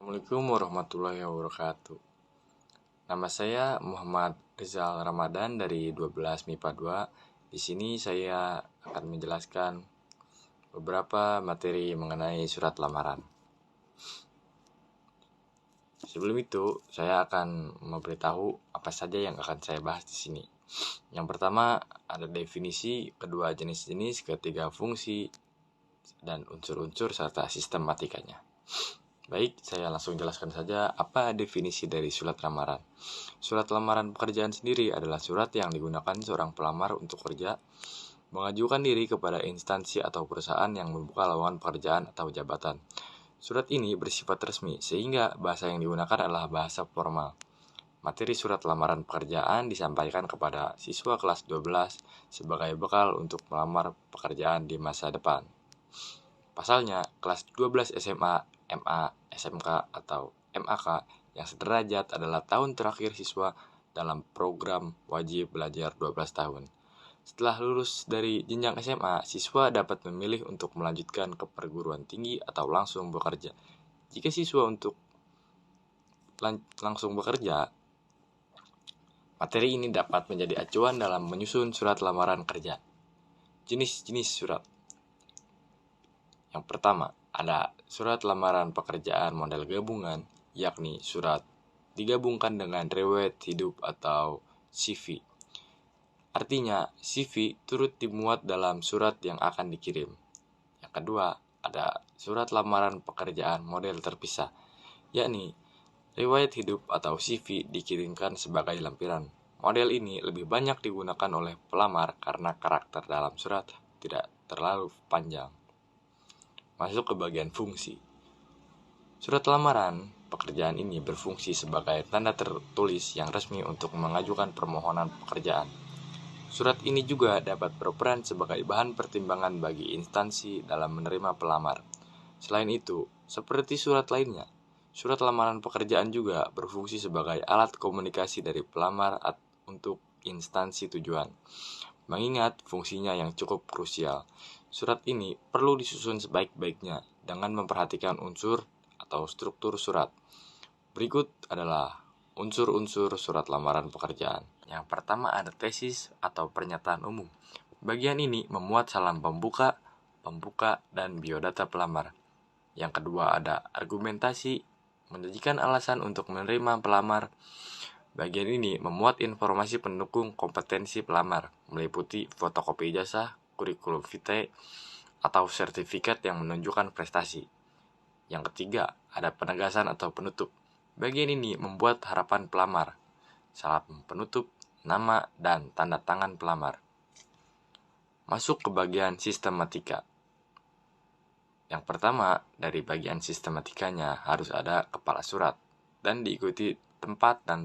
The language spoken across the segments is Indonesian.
Assalamualaikum warahmatullahi wabarakatuh. Nama saya Muhammad Rizal Ramadan dari 12 MIPA 2. Di sini saya akan menjelaskan beberapa materi mengenai surat lamaran. Sebelum itu, saya akan memberitahu apa saja yang akan saya bahas di sini. Yang pertama, ada definisi, kedua jenis-jenis, ketiga fungsi, dan unsur-unsur serta sistematikanya. Baik, saya langsung jelaskan saja apa definisi dari surat lamaran. Surat lamaran pekerjaan sendiri adalah surat yang digunakan seorang pelamar untuk kerja, mengajukan diri kepada instansi atau perusahaan yang membuka lowongan pekerjaan atau jabatan. Surat ini bersifat resmi, sehingga bahasa yang digunakan adalah bahasa formal. Materi surat lamaran pekerjaan disampaikan kepada siswa kelas 12 sebagai bekal untuk melamar pekerjaan di masa depan. Pasalnya, kelas 12 SMA, MA, SMK, atau MAK yang sederajat adalah tahun terakhir siswa dalam program wajib belajar 12 tahun. Setelah lulus dari jenjang SMA, siswa dapat memilih untuk melanjutkan ke perguruan tinggi atau langsung bekerja. Jika siswa untuk langsung bekerja, materi ini dapat menjadi acuan dalam menyusun surat lamaran kerja. Jenis-jenis surat. Yang pertama, ada surat lamaran pekerjaan model gabungan, yakni surat digabungkan dengan riwayat hidup atau CV. Artinya, CV turut dimuat dalam surat yang akan dikirim. Yang kedua, ada surat lamaran pekerjaan model terpisah, yakni riwayat hidup atau CV dikirimkan sebagai lampiran. Model ini lebih banyak digunakan oleh pelamar karena karakter dalam surat tidak terlalu panjang. Masuk ke bagian fungsi. Surat lamaran pekerjaan ini berfungsi sebagai tanda tertulis yang resmi untuk mengajukan permohonan pekerjaan. Surat ini juga dapat berperan sebagai bahan pertimbangan bagi instansi dalam menerima pelamar. Selain itu, seperti surat lainnya, surat lamaran pekerjaan juga berfungsi sebagai alat komunikasi dari pelamar untuk instansi tujuan. Mengingat fungsinya yang cukup krusial, surat ini perlu disusun sebaik-baiknya dengan memperhatikan unsur atau struktur surat. Berikut adalah unsur-unsur surat lamaran pekerjaan. Yang pertama ada tesis atau pernyataan umum. Bagian ini memuat salam pembuka, dan biodata pelamar. Yang kedua ada argumentasi, menjanjikan alasan untuk menerima pelamar. Bagian ini memuat informasi pendukung kompetensi pelamar, meliputi fotokopi ijazah, kurikulum vitae, atau sertifikat yang menunjukkan prestasi. Yang ketiga, ada penegasan atau penutup. Bagian ini membuat harapan pelamar, salam penutup, nama, dan tanda tangan pelamar. Masuk ke bagian sistematika. Yang pertama, dari bagian sistematikanya harus ada kepala surat, dan diikuti tempat dan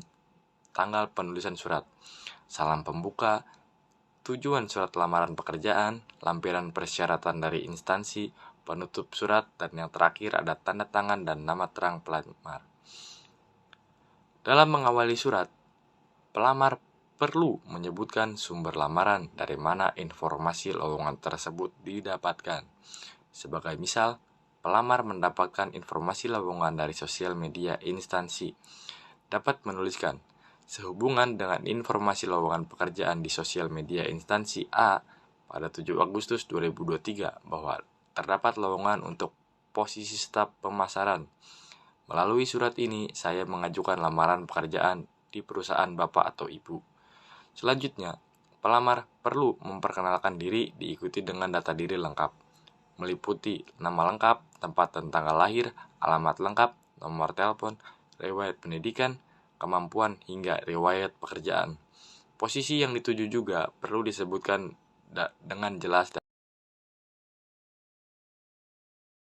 tanggal penulisan surat, salam pembuka, tujuan surat lamaran pekerjaan, lampiran persyaratan dari instansi, penutup surat, dan yang terakhir ada tanda tangan dan nama terang pelamar. Dalam mengawali surat, pelamar perlu menyebutkan sumber lamaran dari mana informasi lowongan tersebut didapatkan. Sebagai misal, pelamar mendapatkan informasi lowongan dari sosial media instansi. Dapat menuliskan, sehubungan dengan informasi lowongan pekerjaan di sosial media instansi A pada 7 Agustus 2023 bahwa terdapat lowongan untuk posisi staf pemasaran. Melalui surat ini, saya mengajukan lamaran pekerjaan di perusahaan Bapak atau Ibu. Selanjutnya, pelamar perlu memperkenalkan diri diikuti dengan data diri lengkap, meliputi nama lengkap, tempat dan tanggal lahir, alamat lengkap, nomor telepon, riwayat pendidikan, kemampuan, hingga riwayat pekerjaan. Posisi yang dituju juga perlu disebutkan dengan jelas